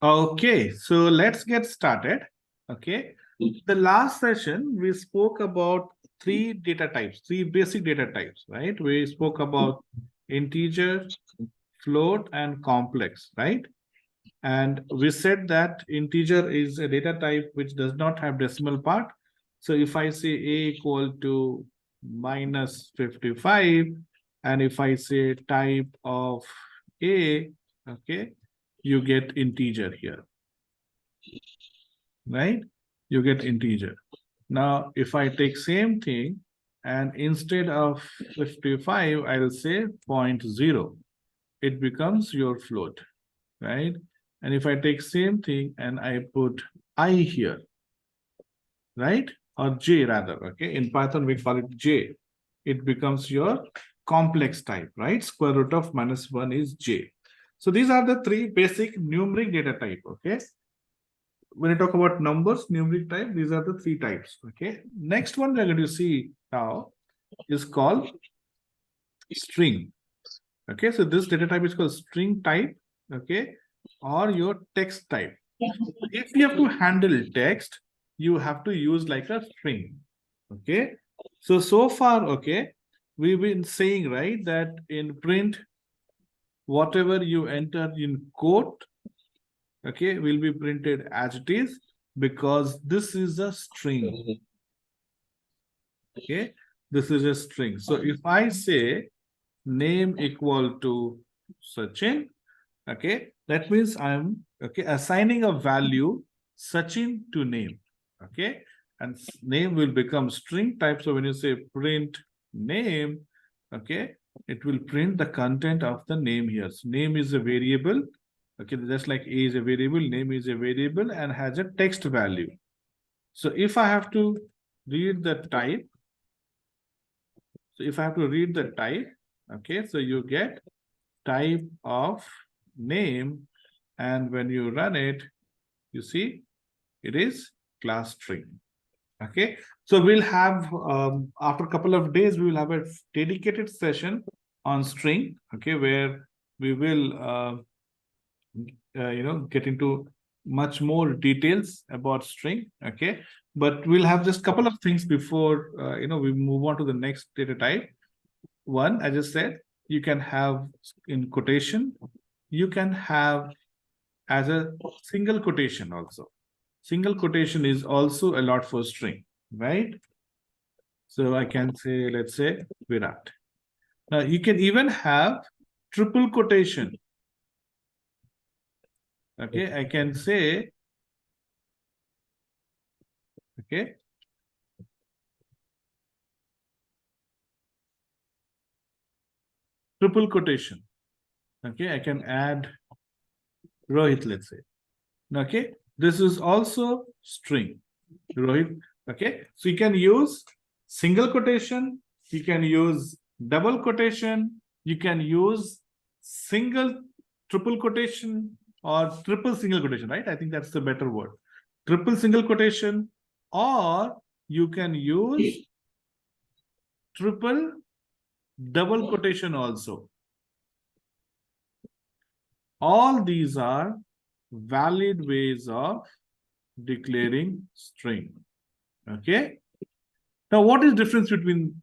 Okay, so let's get started. Okay, the last session we spoke about three data types, three basic data types, right? We spoke about integer, float, and complex, right? And we said that integer is a data type which does not have decimal part. So if I say a equal to minus 55, and if I say type of a, okay, you get integer here, right? You get integer. Now, if I take same thing and instead of 55, I'll say 0.0, it becomes your float, right? And if I take same thing and I put I here, right? Or J rather, okay? In Python, we call it J. It becomes your complex type, right? Square root of -1 is J. So these are the three basic numeric data type, okay? When you talk about numbers, numeric type, these are the three types, okay? Next one we're going to see now is called string. Okay, so this data type is called string type, okay, or your text type. If you have to handle text, you have to use like a string, okay? So far, okay, we've been saying, right, that in print, whatever you enter in quote, okay, will be printed as it is because this is a string, okay? This is a string. So if I say name equal to Sachin, okay, that means I'm assigning a value Sachin to name, okay, and name will become string type. So when you say print name, okay, it will print the content of the name here. So name is a variable, okay, just like a is a variable, name is a variable and has a text value. So if I have to read the type, okay, so you get type of name, and when you run it, you see it is class string. Okay, so we'll have after a couple of days we will have a dedicated session on string, okay, where we will get into much more details about string, okay, but we'll have just a couple of things before we move on to the next data type. One, I just said, you can have in quotation, you can have as a single quotation also. Single quotation is also allowed for string, right? So I can say, let's say Virat. Now you can even have triple quotation. Okay, I can say, okay, triple quotation. Okay, I can add Rohit, let's say. Okay, this is also string, Rohit. Okay, so you can use single quotation, you can use double quotation, you can use single triple quotation or triple single quotation, right? I think that's the better word. Triple single quotation, or you can use triple double quotation also. All these are valid ways of declaring string. Okay. Now, what is difference between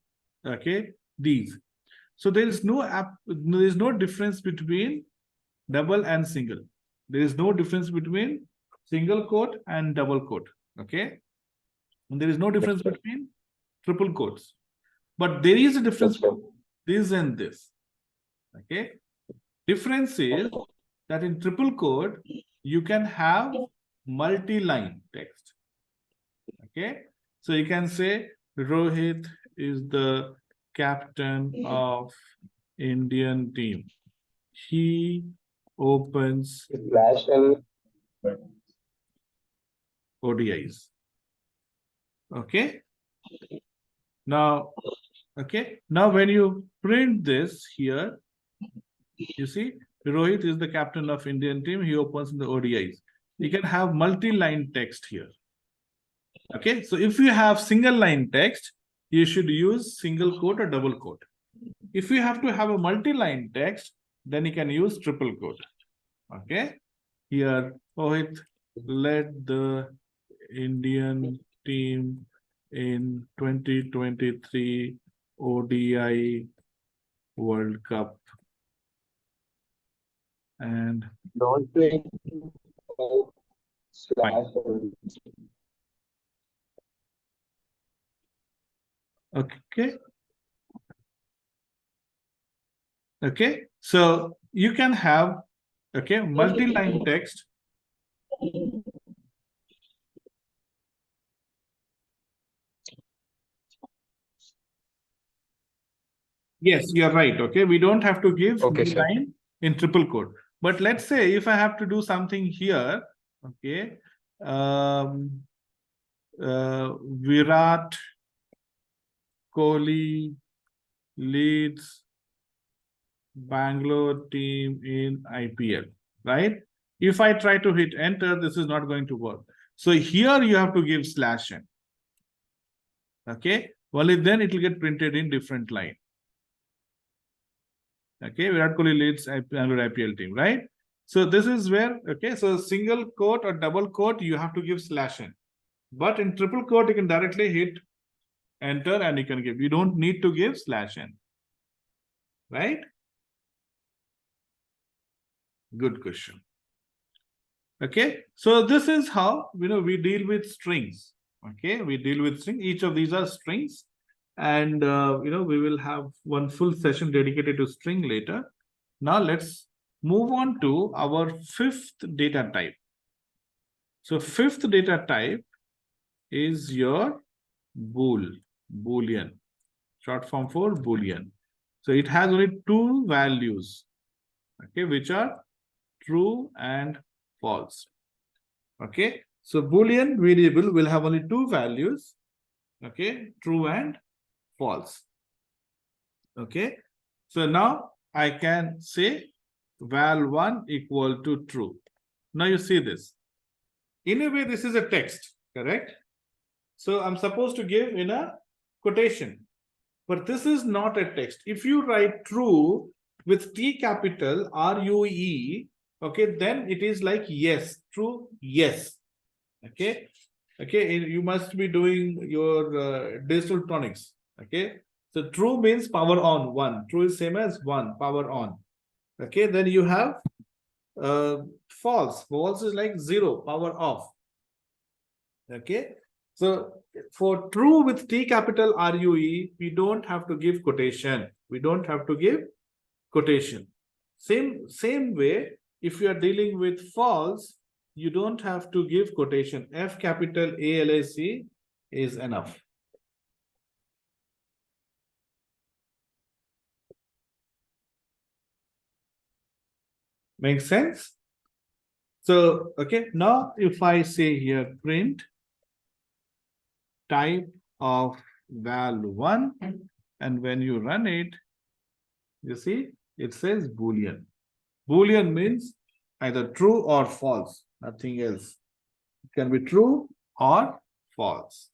these? So there is no difference between double and single. There is no difference between single quote and double quote. Okay. And there is no difference between triple quotes. But there is a difference between this and this. Okay. Difference is that in triple quote, you can have multi-line text. Okay. So you can say Rohit is the captain of Indian team. He opens ODIs. Okay. Now, when you print this here, you see Rohit is the captain of Indian team. He opens in the ODIs. You can have multi-line text here. Okay. So if you have single line text, you should use single quote or double quote. If you have to have a multi-line text, then you can use triple quote. Okay. here, Rohit led the Indian team in 2023 ODI World Cup. And Not 25/7. okay. Okay, so you can have multi-line text. Yes, you're right. Okay, we don't have to give Okay, new sir. line in triple quote. But let's say if I have to do something here, okay, um, Virat Kohli leads Bangalore team in IPL, right? If I try to hit enter, this is not going to work. So here you have to give /n. Okay, only then it will get printed in different line. Okay, Virat Kohli leads Bangalore IPL team, right? So this is where, okay, so single quote or double quote, you have to give /n. But in triple quote, you can directly hit enter and you can give. You don't need to give /n. Right? Good question. Okay, so this is how we deal with strings. Okay, we deal with string. Each of these are strings, and we will have one full session dedicated to string later. Now let's move on to our fifth data type. So fifth data type is your Boolean, short form for Boolean. So it has only two values, okay, which are true and false. Okay, so Boolean variable will have only two values, okay, true and false. Okay, so now I can say val1 equal to true. Now you see this. In a way, this is a text, correct? So I'm supposed to give in a quotation, but this is not a text. If you write true with T capital RUE, okay, then it is like yes, true, yes. Okay, you must be doing your digital tonics. Okay, so true means power on, 1. True is same as 1, power on. Okay, then you have false. False is like 0, power off. Okay, so for true with T capital RUE, we don't have to give quotation. We don't have to give quotation. Same way, if you are dealing with false, you don't have to give quotation. F capital ALAC is enough. Makes sense? So, okay, now if I say here print type of val1, and when you run it, you see it says Boolean. Boolean means either true or false, nothing else. It can be true or false.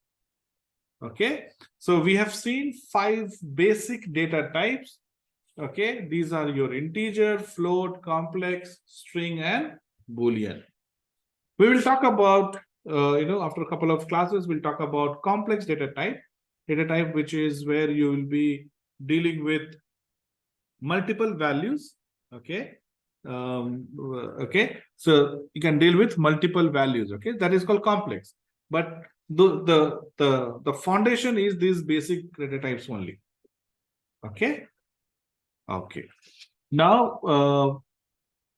Okay, so we have seen 5 basic data types. Okay, these are your integer, float, complex, string, and Boolean. We will talk about, after a couple of classes, we'll talk about complex data type which is where you will be dealing with multiple values. Okay, okay, so you can deal with multiple values. Okay, that is called complex, but the foundation is these basic data types only. Okay, now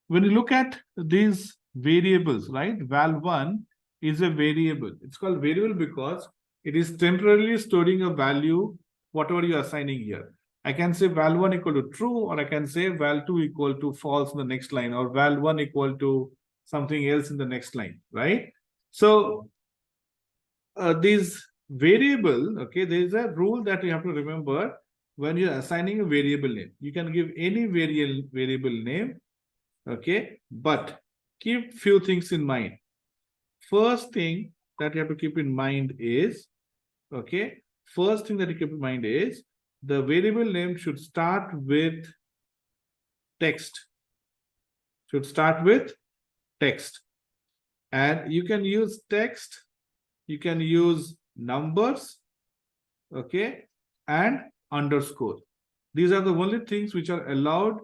when you look at these variables, right, val1 is a variable. It's called variable because it is temporarily storing a value whatever you are assigning here. I can say val1 equal to true, or I can say val2 equal to false in the next line, or val1 equal to something else in the next line, right? So these variable, okay, there is a rule that you have to remember when you're assigning a variable name. You can give any variable name, okay, but keep few things in mind. First thing that you have to keep in mind is, okay, first thing that you keep in mind is the variable name should start with text, should start with text. And you can use text, you can use numbers, okay, and underscore. These are the only things which are allowed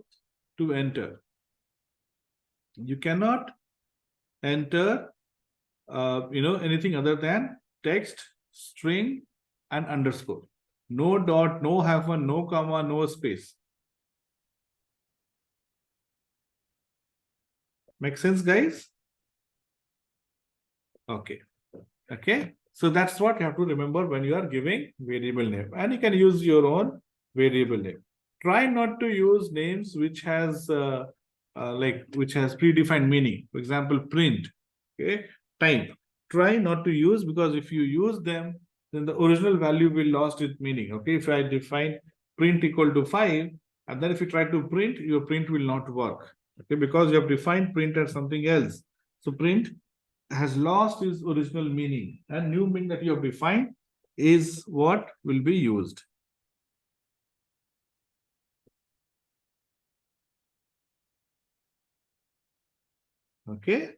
to enter. You cannot enter anything other than text, string, and underscore. No dot, no hyphen, no comma, no space. Make sense, guys? Okay. Okay. So that's what you have to remember when you are giving variable name. And you can use your own variable name. Try not to use names which has predefined meaning. For example, print. Okay. Type. Try not to use, because if you use them, then the original value will lost its meaning. Okay. If I define print equal to 5, and then if you try to print, your print will not work. Okay, because you have defined print as something else. So print has lost its original meaning, and new meaning that you have defined is what will be used. Okay.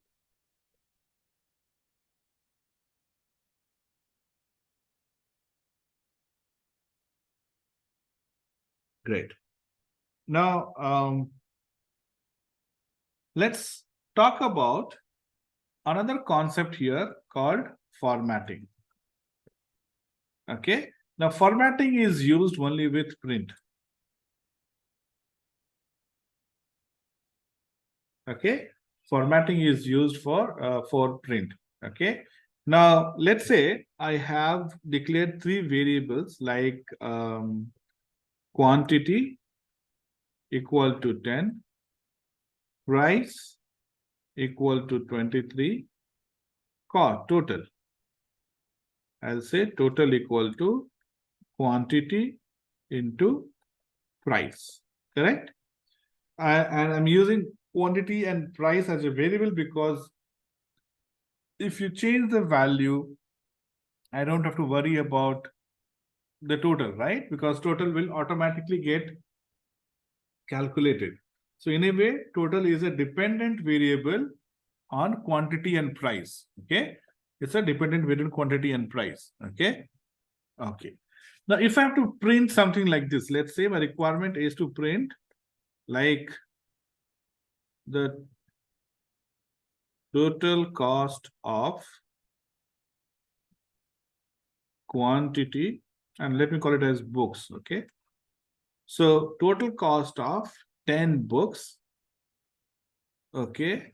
Great. Now, let's talk about another concept here called formatting. Okay. Now, formatting is used only with print. Okay. Formatting is used for print. Okay. Now, let's say I have declared 3 variables like quantity equal to 10, price equal to 23, cost total. I'll say total equal to quantity into price, correct? And I'm using quantity and price as a variable because if you change the value, I don't have to worry about the total, right? Because total will automatically get calculated. So in a way, total is a dependent variable on quantity and price. Okay. It's a dependent variable quantity and price. Okay. Okay. Now, if I have to print something like this, let's say my requirement is to print like the total cost of quantity, and let me call it as books. Okay. So total cost of 10 books. Okay.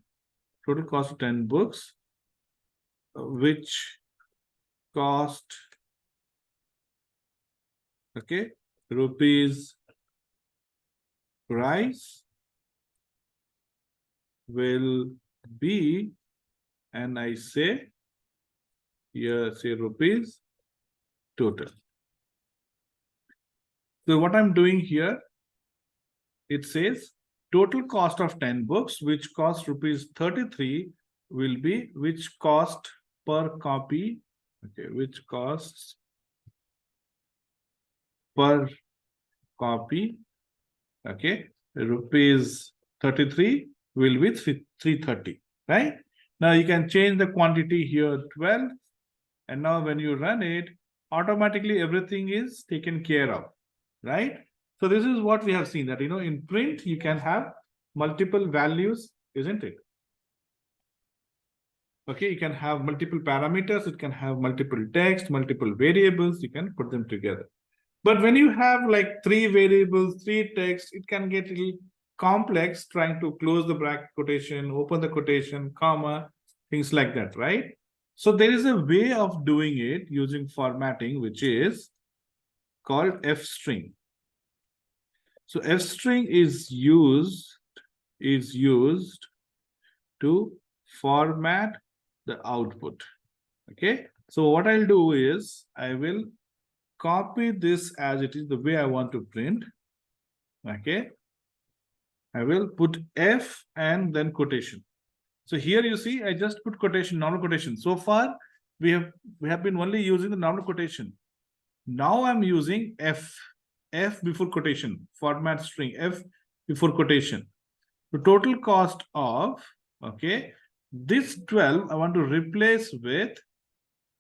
Total cost of 10 books, which cost, okay, rupees, price will be, and I say here, say rupees total. So what I'm doing here, it says total cost of 10 books, which cost rupees 33, will be which cost per copy, okay, which costs per copy, okay, rupees 33 will be 330, right? Now you can change the quantity here 12, and now when you run it, automatically everything is taken care of, right? So this is what we have seen, that in print you can have multiple values, isn't it? Okay, you can have multiple parameters, it can have multiple text, multiple variables, you can put them together. But when you have like 3 variables, 3 text, it can get a little complex trying to close the bracket quotation, open the quotation, comma, things like that, right? So there is a way of doing it using formatting, which is called f-string. So f-string is used to format the output. Okay. So what I'll do is I will copy this as it is the way I want to print. Okay. I will put F and then quotation. So here you see, I just put quotation, normal quotation. So far, we have been only using the normal quotation. Now I'm using F before quotation, format string F before quotation. The total cost of, okay, This 12, I want to replace with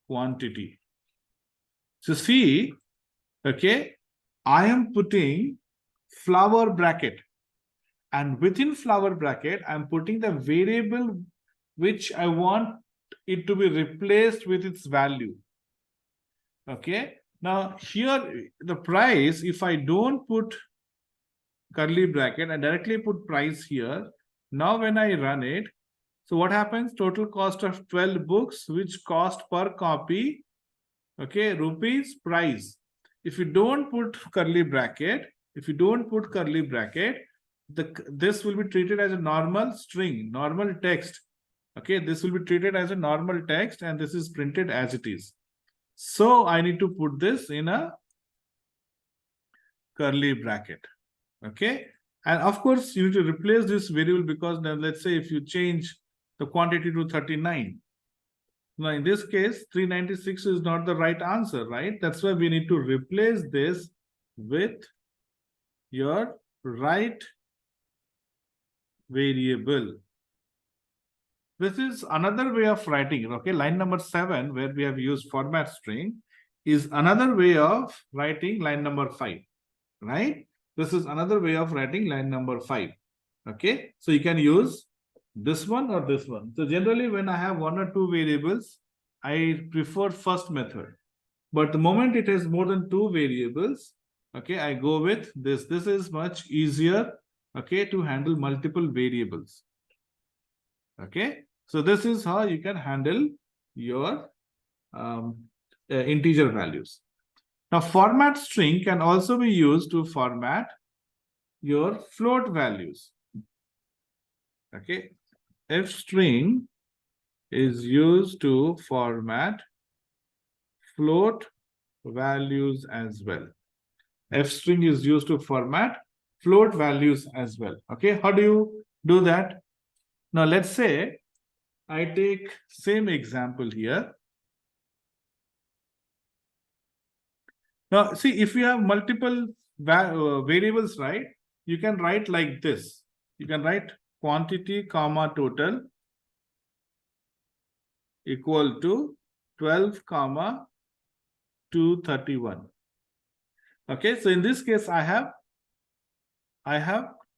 quantity. So see, okay, I am putting flower bracket, and within flower bracket, I'm putting the variable which I want it to be replaced with its value. Okay, now here the price, if I don't put curly bracket and directly put price here, now when I run it, so what happens? Total cost of 12 books, which cost per copy, okay, rupees price. If you don't put curly bracket, this will be treated as a normal string, normal text. Okay, this will be treated as a normal text, and this is printed as it is. So I need to put this in a curly bracket. Okay, and of course you need to replace this variable, because now let's say if you change the quantity to 39, now in this case 396 is not the right answer, right? That's why we need to replace this with your right variable. This is another way of writing. Okay, line number 7, where we have used format string, is another way of writing line number 5, right? This is another way of writing line number 5. Okay, so you can use this one or this one. So generally when I have one or two variables, I prefer first method. But the moment it has more than two variables, okay, I go with this. This is much easier, okay, to handle multiple variables. Okay, so this is how you can handle your integer values. Now, format string can also be used to format your float values. Okay, f string is used to format float values as well. F string is used to format float values as well. Okay, how do you do that? Now, let's say I take same example here. Now, see, if you have multiple variables, right, you can write like this. You can write quantity comma total equal to 12 comma 231. Okay, so in this case, I have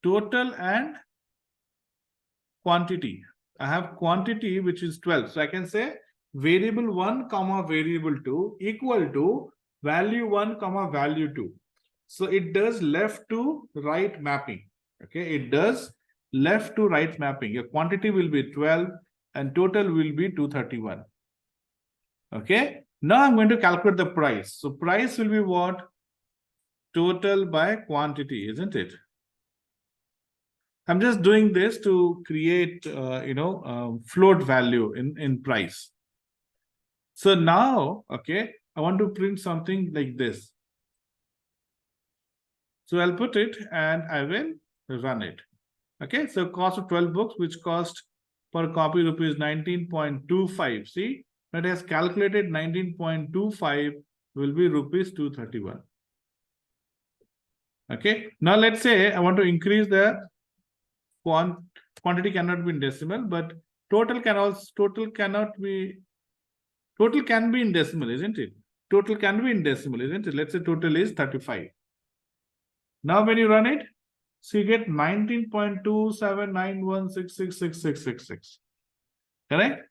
total and quantity. I have quantity which is 12. So I can say variable 1 comma variable 2 equal to value 1 comma value 2. So it does left to right mapping. Okay, it does left to right mapping. Your quantity will be 12 and total will be 231. Okay, now I'm going to calculate the price. So price will be what? Total by quantity, isn't it? I'm just doing this to create, float value in price. So now, okay, I want to print something like this. So I'll put it and I will run it. Okay, so cost of 12 books, which cost per copy rupees 19.25. See, that has calculated 19.25 will be rupees 231. Okay, now let's say I want to increase the quantity cannot be in decimal, but total can be in decimal, isn't it? Total can be in decimal, isn't it? Let's say total is 35. Now when you run it, so you get 19.2791666666. Correct?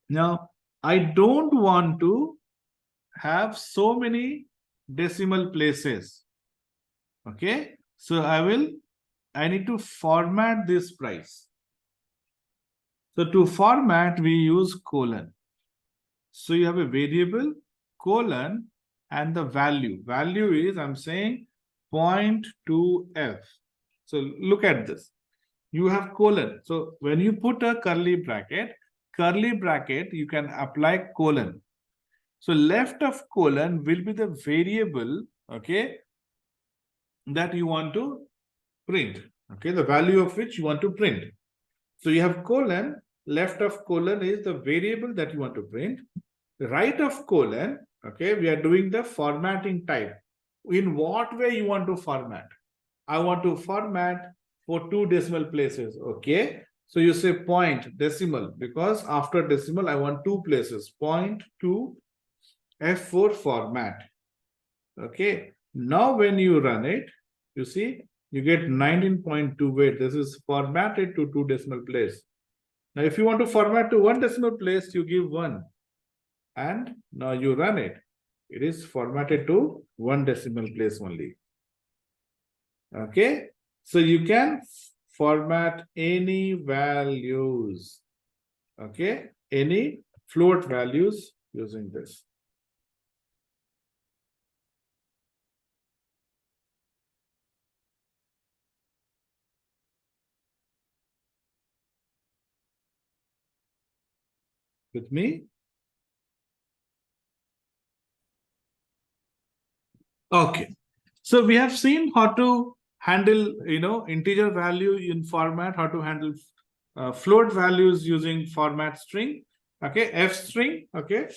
Now I don't want to have so many decimal places. Okay, so I need to format this price. So to format, we use colon. So you have a variable, colon, and the value. Value is, I'm saying, 0.2f. So look at this. You have colon. So when you put a curly bracket, you can apply colon. So left of colon will be the variable, okay, that you want to print. Okay, the value of which you want to print. So you have colon, left of colon is the variable that you want to print. Right of colon, okay, we are doing the formatting type. In what way you want to format? I want to format for 2 decimal places. Okay, So you say point decimal, because after decimal, I want two places, point to F4 format. Okay. Now when you run it, you see, you get 19.28. This is formatted to 2 decimal place. Now, if you want to format to 1 decimal place, you give 1. And now you run it. It is formatted to 1 decimal place only. Okay. So you can format any values. Okay. Any float values using this. With me? Okay. So we have seen how to handle, integer value in format, how to handle float values using format string. Okay, F string. Okay,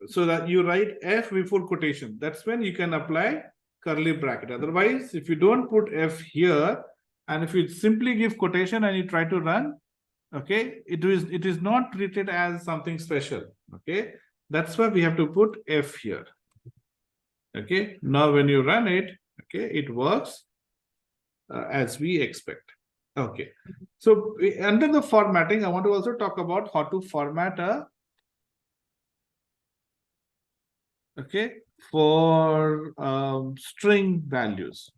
so that you write F before quotation. That's when you can apply curly bracket. Otherwise, if you don't put F here, and if you simply give quotation and you try to run, okay, it is not treated as something special. Okay, that's why we have to put F here. Okay, now when you run it, okay, it works as we expect. Okay, so under the formatting, I want to also talk about how to format a, okay, for string values.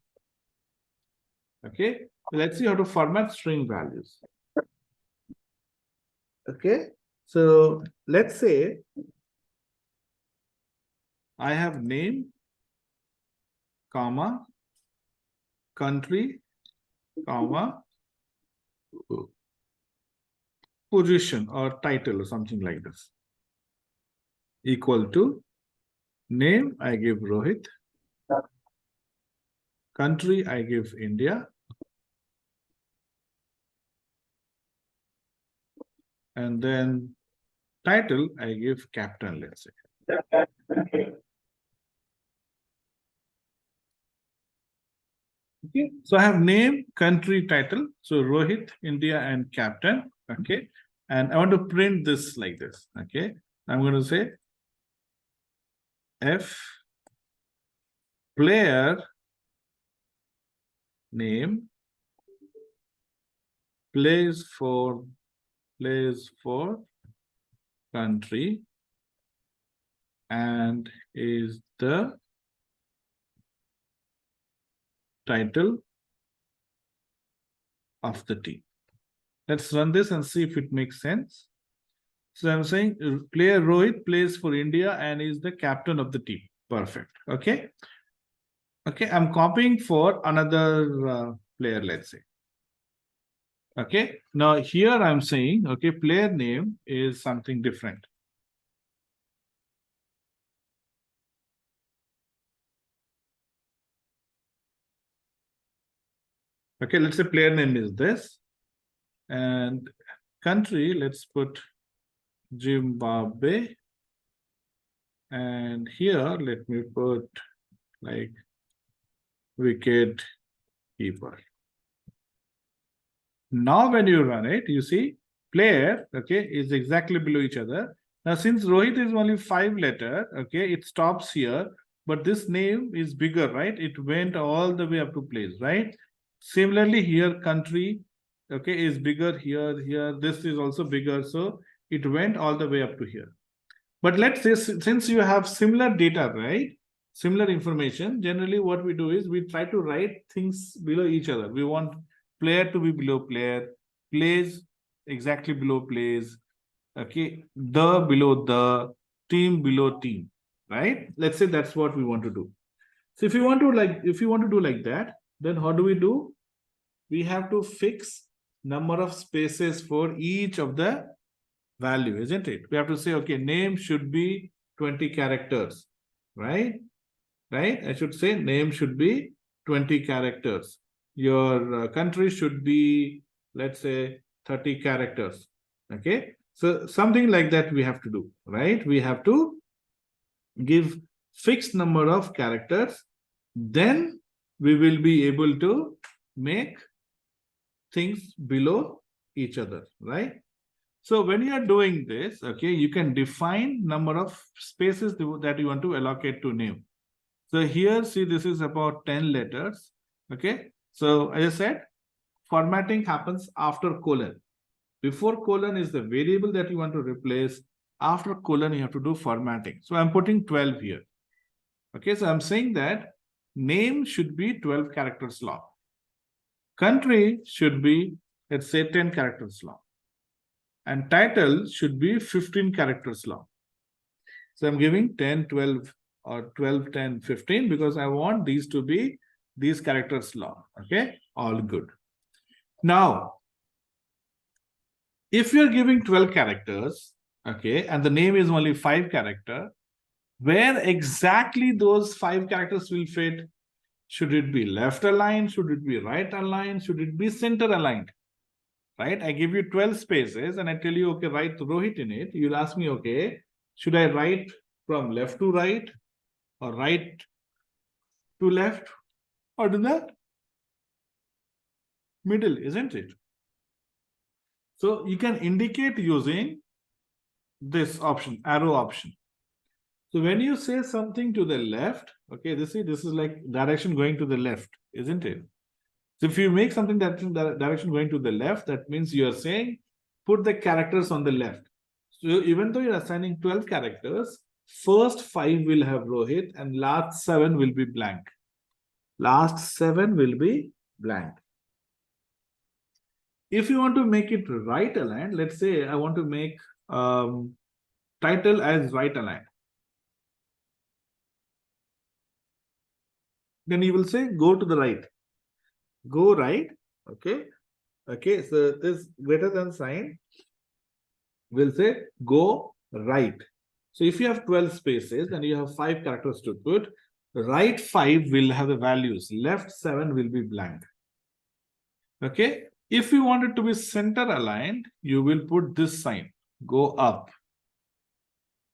Okay, let's see how to format string values. Okay, so let's say I have name, comma, country, comma, position or title or something like this, equal to name, I give Rohit, country, I give India, and then title, I give captain, let's say. Okay, so I have name, country, title. So Rohit, India, and captain. Okay, and I want to print this like this. Okay, I'm going to say F player name plays for country and is the title of the team. Let's run this and see if it makes sense. So I'm saying player Rohit plays for India and is the captain of the team. Perfect. Okay. Okay, I'm copying for another player, let's say. Okay, now here I'm saying, okay, player name is something different. Okay, let's say player name is this. And country, let's put Zimbabwe. And here, let me put like wicket keeper. Now, when you run it, you see player, okay, is exactly below each other. Now, since Rohit is only 5-letter, okay, it stops here, but this name is bigger, right? It went all the way up to place, right? Similarly, here country, okay, is bigger here, here. This is also bigger, so it went all the way up to here. But let's say since you have similar data, right? Similar information, generally what we do is we try to write things below each other. We want player to be below player, plays exactly below plays, okay, the below the, team below team, right? Let's say that's what we want to do. So if you want to do like that, then how do we do? We have to fix number of spaces for each of the value, isn't it? We have to say, okay, name should be 20 characters, right? Right? I should say name should be 20 characters. Your country should be, let's say, 30 characters. Okay. So something like that we have to do, right? We have to give fixed number of characters. Then we will be able to make things below each other, right? So when you are doing this, okay, you can define number of spaces that you want to allocate to name. So here, see, this is about 10 letters, okay? So as I said, formatting happens after colon. Before colon is the variable that you want to replace. After colon, you have to do formatting. So I'm putting 12 here. Okay, so I'm saying that name should be 12 characters long. Country should be, let's say, 10 characters long. And title should be 15 characters long. So I'm giving 10, 12, or 12, 10, 15 because I want these to be these characters long. Okay, all good. Now, if you're giving 12 characters, okay, and the name is only 5 character, where exactly those 5 characters will fit? Should it be left aligned? Should it be right aligned? Should it be center aligned? Right? I give you 12 spaces and I tell you, okay, write Rohit in it. You'll ask me, okay, should I write from left to right or right to left or to the middle, isn't it? So you can indicate using this option, arrow option. So when you say something to the left, okay, this is like direction going to the left, isn't it? So if you make something that direction going to the left, that means you are saying put the characters on the left. So even though you're assigning 12 characters, first 5 will have Rohit and last 7 will be blank. Last 7 will be blank. If you want to make it right aligned, let's say I want to make title as right aligned. Then you will say go to the right. Go right. Okay. Okay. So this greater than sign will say go right. So if you have 12 spaces and you have 5 characters to put, right 5 will have the values, left 7 will be blank. Okay. If you want it to be center aligned, you will put this sign, go up.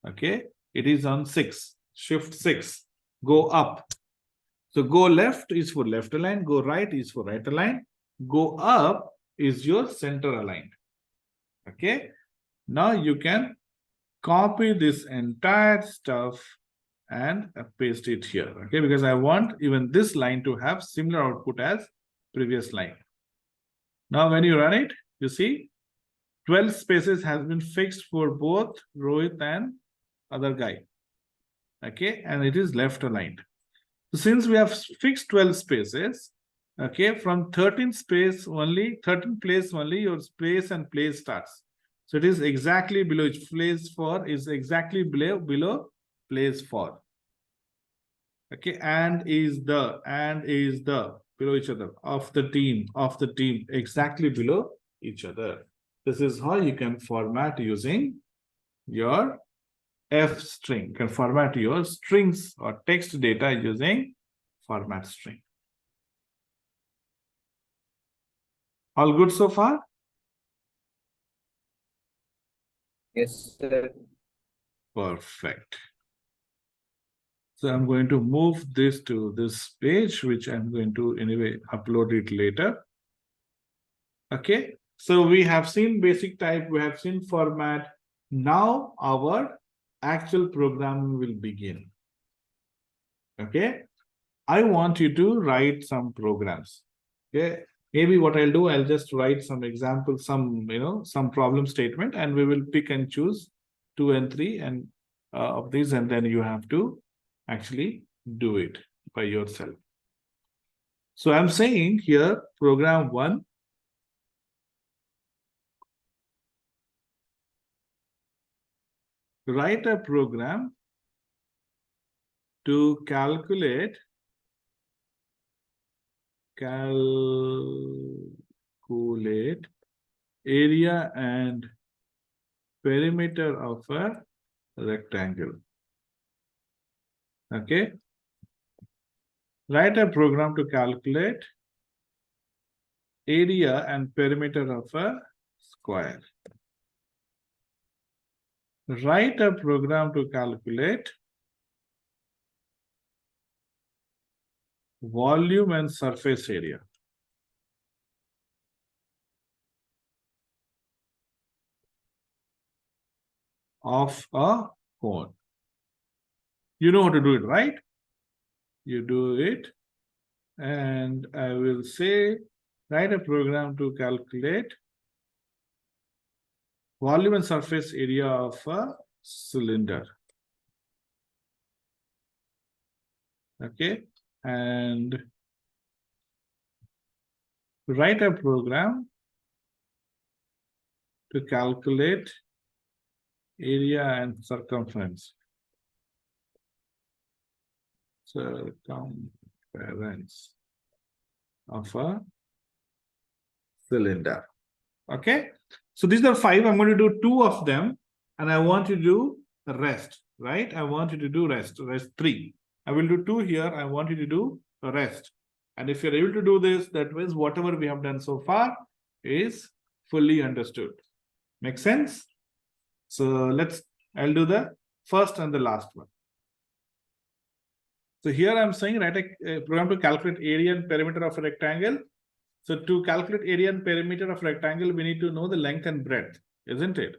Okay. It is on 6, shift 6, go up. So go left is for left aligned, go right is for right aligned, go up is your center aligned. Okay. Now you can copy this entire stuff and paste it here. Okay, because I want even this line to have similar output as previous line. Now when you run it, you see 12 spaces has been fixed for both Rohit and other guy. Okay, and it is left aligned. So since we have fixed 12 spaces, okay, from 13th space only, 13th place only, your space and place starts. So it is exactly below place for is exactly below place for. Okay, and is the below each other of the team exactly below each other. This is how you can format using your F string. You can format your strings or text data using format string. All good so far? Yes, sir. Perfect. So I'm going to move this to this page, which I'm going to anyway upload it later. Okay. So we have seen basic type, we have seen format. Now our actual program will begin. Okay. I want you to write some programs. Okay. Maybe what I'll do, I'll just write some examples, some problem statement, and we will pick and choose 2 and 3 and of these, and then you have to actually do it by yourself. So I'm saying here, program 1. Write a program to calculate area and perimeter of a rectangle. Okay. Write a program to calculate area and perimeter of a square. Write a program to calculate volume and surface area. of a cone. You know how to do it, right? You do it, and I will say, write a program to calculate volume and surface area of a cylinder. Okay, and write a program to calculate area and circumference. Circumference of a cylinder. Okay, so these are 5. I'm going to do 2 of them, and I want you to do the rest, right? I want you to do rest 3. I will do 2 here. I want you to do the rest. And if you're able to do this, that means whatever we have done so far is fully understood. Make sense? So I'll do the first and the last one. So here I'm saying write a program to calculate area and perimeter of a rectangle. So to calculate area and perimeter of rectangle, we need to know the length and breadth, isn't it?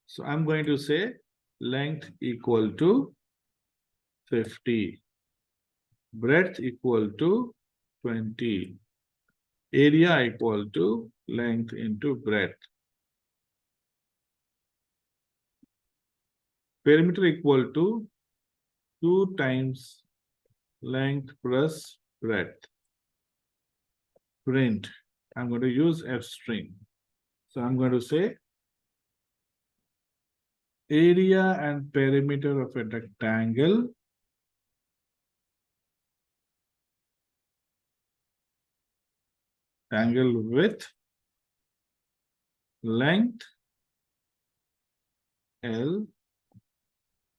So I'm going to say length equal to 50, breadth equal to 20, area equal to length into breadth, perimeter equal to 2 times length plus breadth. Print. I'm going to use F string. So I'm going to say area and perimeter of a rectangle with length L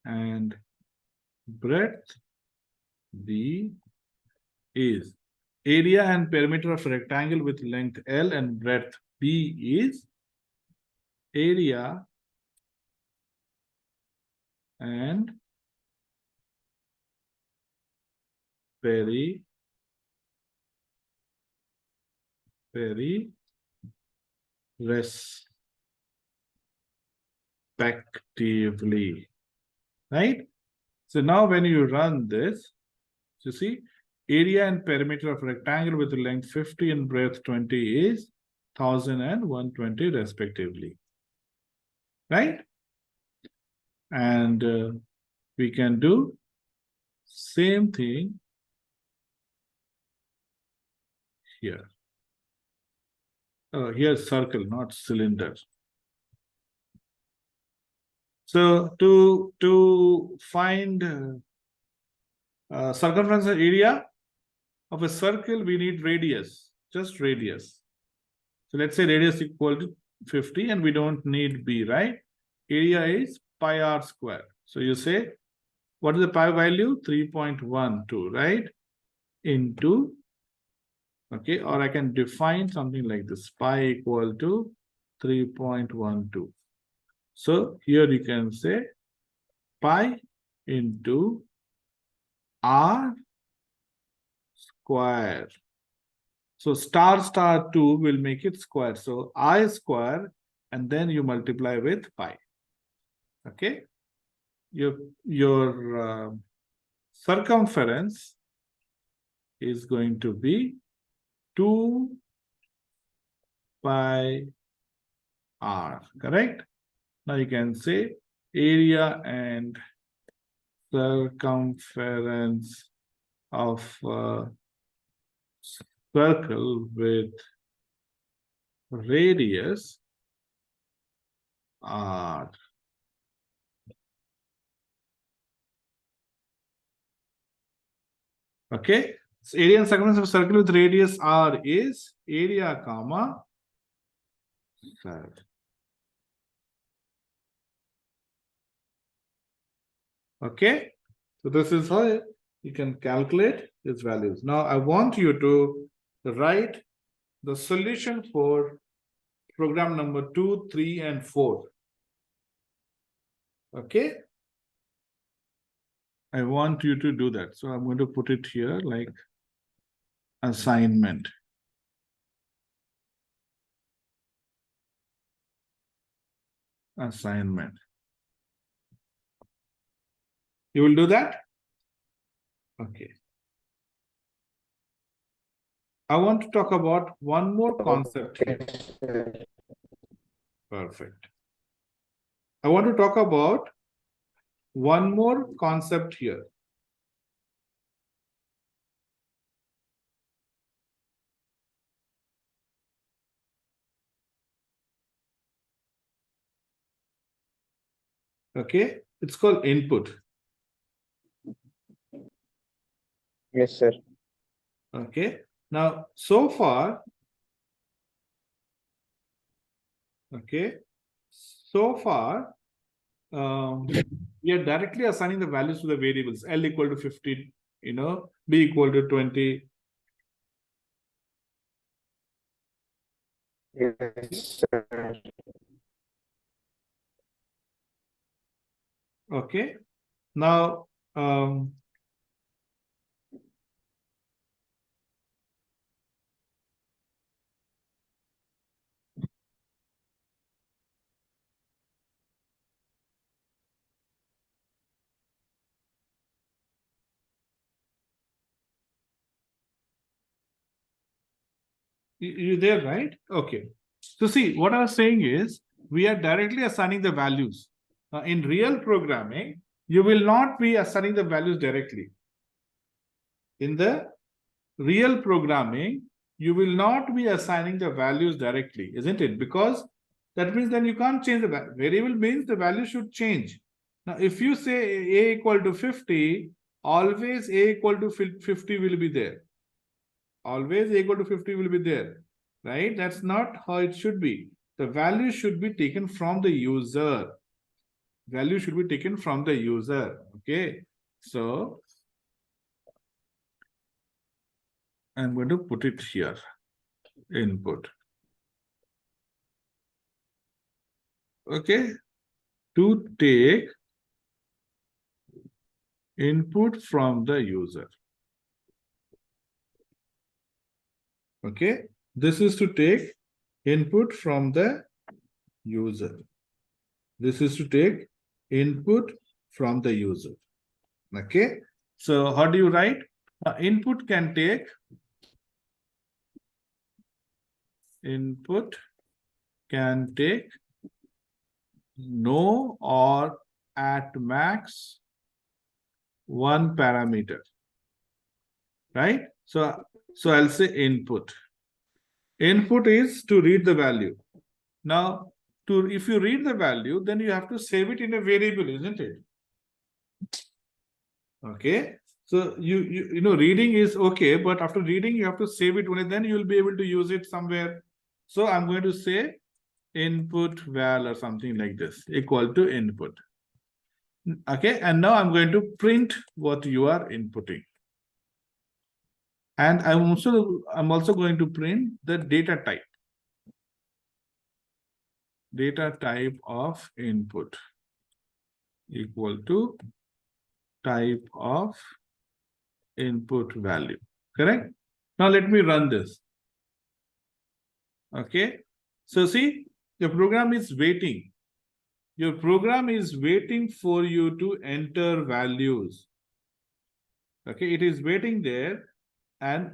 and breadth B is. Area and perimeter of a rectangle with length L and breadth B is area and respectively, right? So now when you run this, you see area and perimeter of a rectangle with length 50 and breadth 20 is 1000 and 120 respectively, right? And we can do same thing here. Here's circle, not cylinder. So to find circumference area of a circle, we need radius, just radius. So let's say radius equal to 50, and we don't need B, right? Area is pi r square. So you say, what is the pi value? 3.12, right? Into, okay, or I can define something like this, pi equal to 3.12. So here you can say pi into r square. So star 2 will make it square. So I square, and then you multiply with pi. Okay. Your circumference is going to be 2 pi r, correct? Now you can say area and circumference of circle with radius r. Okay, so area and circumference of circle with radius r is area comma circle. Okay, so this is how you can calculate its values. Now I want you to write the solution for program number 2, 3, and 4. Okay, I want you to do that. So I'm going to put it here like assignment. Assignment. You will do that? Okay. I want to talk about one more concept here. Yes, sir. Perfect. I want to talk about one more concept here. Okay, it's called input. Yes, sir. Okay, now so far, okay, so far, we are directly assigning the values to the variables L equal to 15, B equal to 20. Yes, sir. Okay, now, you there, right? Okay. So see, what I was saying is we are directly assigning the values. In real programming, you will not be assigning the values directly. In the real programming, you will not be assigning the values directly, isn't it? Because that means then you can't change the variable means the value should change. Now, if you say a equal to 50, always a equal to 50 will be there. Always a equal to 50 will be there, right? That's not how it should be. The value should be taken from the user. Value should be taken from the user. Okay. So I'm going to put it here. Input. Okay. To take input from the user. Okay. This is to take input from the user. This is to take input from the user. Okay. So how do you write? Input can take input can take no or at max one parameter, right? So I'll say input. Input is to read the value. Now, if you read the value, then you have to save it in a variable, isn't it? Okay. So you know reading is okay, but after reading you have to save it only then you will be able to use it somewhere. So I'm going to say input val or something like this equal to input. Okay, and now I'm going to print what you are inputting. And I'm also going to print the data type. Data type of input equal to type of input value. Correct? Now let me run this. Okay. So see, the program is waiting. Your program is waiting for you to enter values. Okay, it is waiting there. And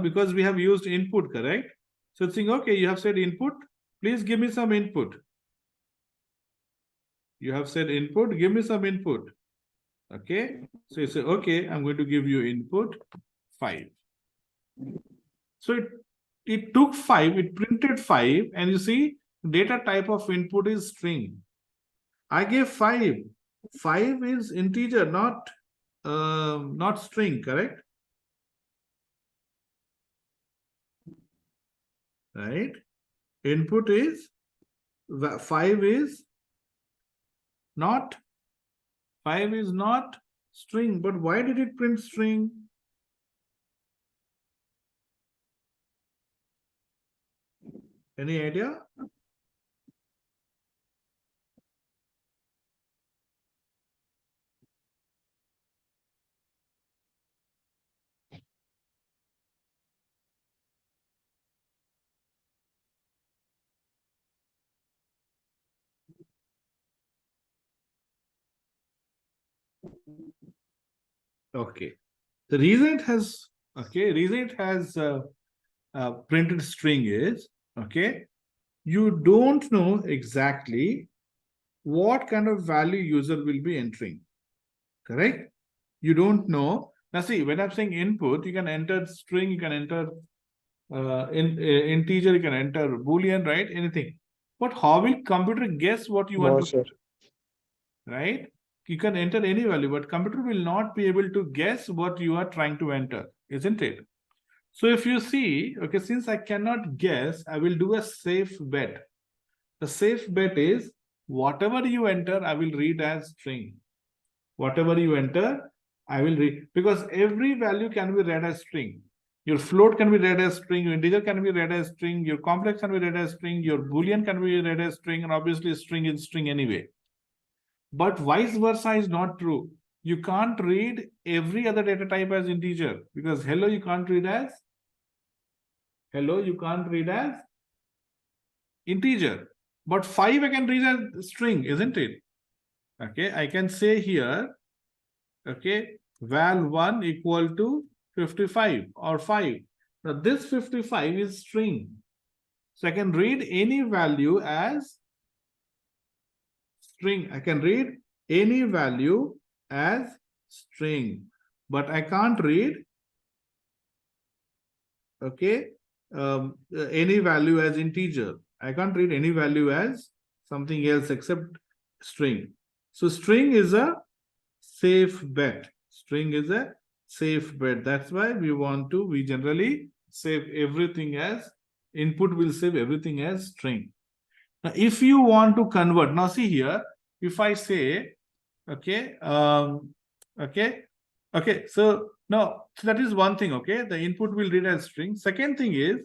because we have used input, correct? So it's saying, okay, you have said input, please give me some input. You have said input, give me some input. Okay, so you say, okay, I'm going to give you input 5. So it took 5, it printed 5, and you see, data type of input is string. I gave 5. 5 is integer, not string, correct? Right? Input is 5 is not string, but why did it print string? Any idea? Okay. The reason it has printed string is, okay, you don't know exactly what kind of value user will be entering, correct? You don't know. Now see, when I'm saying input, you can enter string, you can enter integer, you can enter boolean, right? Anything. But how will computer guess what you want No, to sir. right? You can enter any value, but computer will not be able to guess what you are trying to enter, isn't it? So if you see, okay, since I cannot guess, I will do a safe bet. The safe bet is whatever you enter, I will read as string. Whatever you enter, I will read, because every value can be read as string. Your float can be read as string, your integer can be read as string, your complex can be read as string, your boolean can be read as string, and obviously string is string anyway. But vice versa is not true. You can't read every other data type as integer, because hello you can't read as integer. But 5 I can read as string, isn't it? Okay, I can say here, okay, val1 equal to 55 or 5. Now this 55 is string. So I can read any value as string. I can read any value as string, but I can't read, okay, any value as integer. I can't read any value as something else except string. So string is a safe bet. String is a safe bet. That's why we generally save everything as input, will save everything as string. Now, if you want to convert, now see here, if I say, okay, okay, so now so that is one thing, okay, the input will read as string. Second thing is,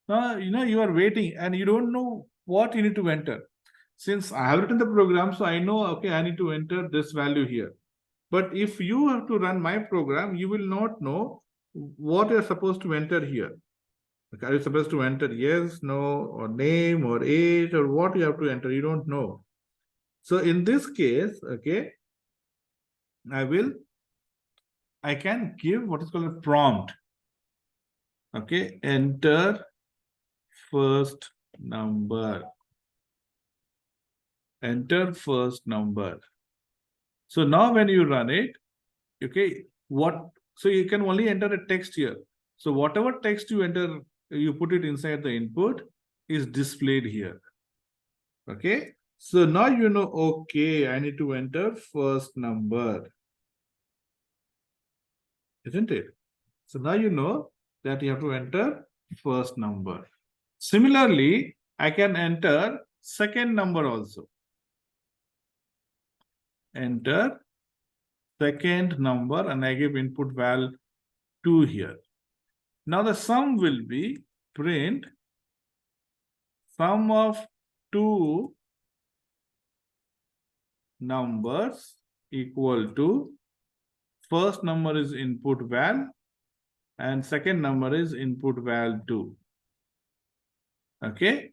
you are waiting and you don't know what you need to enter. Since I have written the program, so I know, okay, I need to enter this value here. But if you have to run my program, you will not know what you're supposed to enter here. Are you supposed to enter yes, no, or name, or age, or what you have to enter? You don't know. So in this case, okay, I can give what is called a prompt. Okay, enter first number. Enter first number. So now when you run it, okay, so you can only enter a text here. So whatever text you enter, you put it inside the input is displayed here. Okay, so now you know, okay, I need to enter first number, isn't it? So now you know that you have to enter first number. Similarly, I can enter second number also. Enter second number and I give input val 2 here. Now the sum will be print sum of two numbers equal to first number is input val and second number is input val 2. Okay,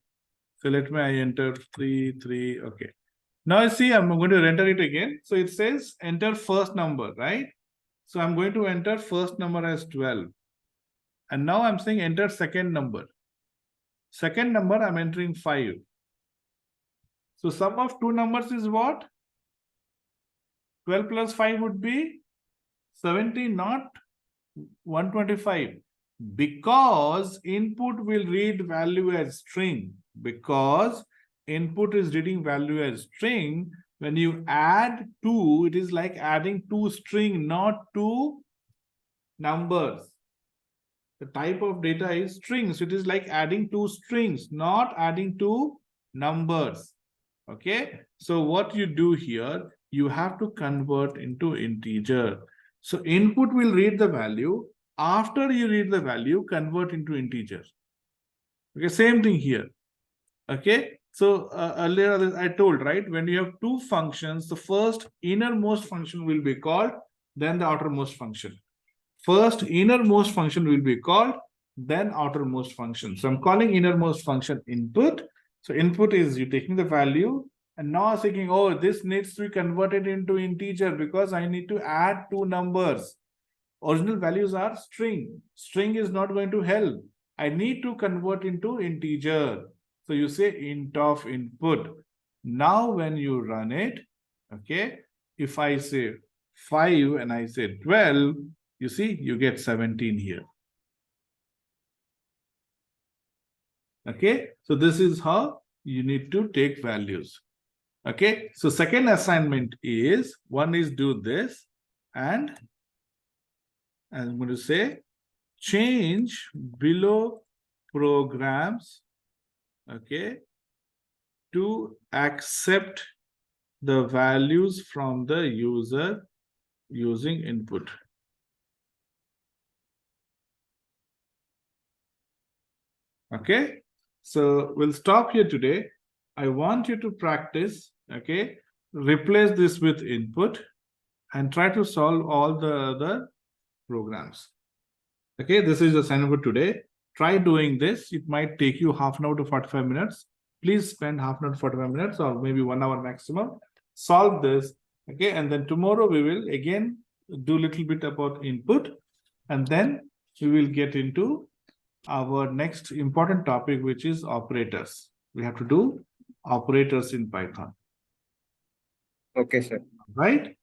so let me enter 3. Okay, now see, I'm going to enter it again. So it says enter first number, right? So I'm going to enter first number as 12. And now I'm saying enter second number. Second number, I'm entering 5. So sum of two numbers is what? 12 plus 5 would be 70, not 125. Because input will read value as string. Because input is reading value as string. When you add 2, it is like adding 2 string, not 2 numbers. The type of data is strings. It is like adding 2 strings, not adding 2 numbers. Okay, so what you do here, you have to convert into integer. So input will read the value. After you read the value, convert into integer. Okay, same thing here. Okay, so earlier I told, right, when you have two functions, the first innermost function will be called, then the outermost function. First innermost function will be called, then outermost function. So I'm calling innermost function input. So input is you taking the value And now thinking, oh, this needs to be converted into integer because I need to add two numbers. Original values are string. String is not going to help. I need to convert into integer. So you say int of input. Now when you run it, okay, if I say 5 and I say 12, you see, you get 17 here. Okay, so this is how you need to take values. Okay, so second assignment is, one is do this, and I'm going to say change below programs, okay, to accept the values from the user using input. Okay, so we'll stop here today. I want you to practice, okay, replace this with input and try to solve all the other programs. Okay, this is the assignment for today. Try doing this. It might take you half an hour to 45 minutes. Please spend half an hour to 45 minutes or maybe 1 hour maximum. Solve this. Okay, and then tomorrow we will again do a little bit about input, and then we will get into our next important topic, which is operators. We have to do operators in Python, Okay, sir. right?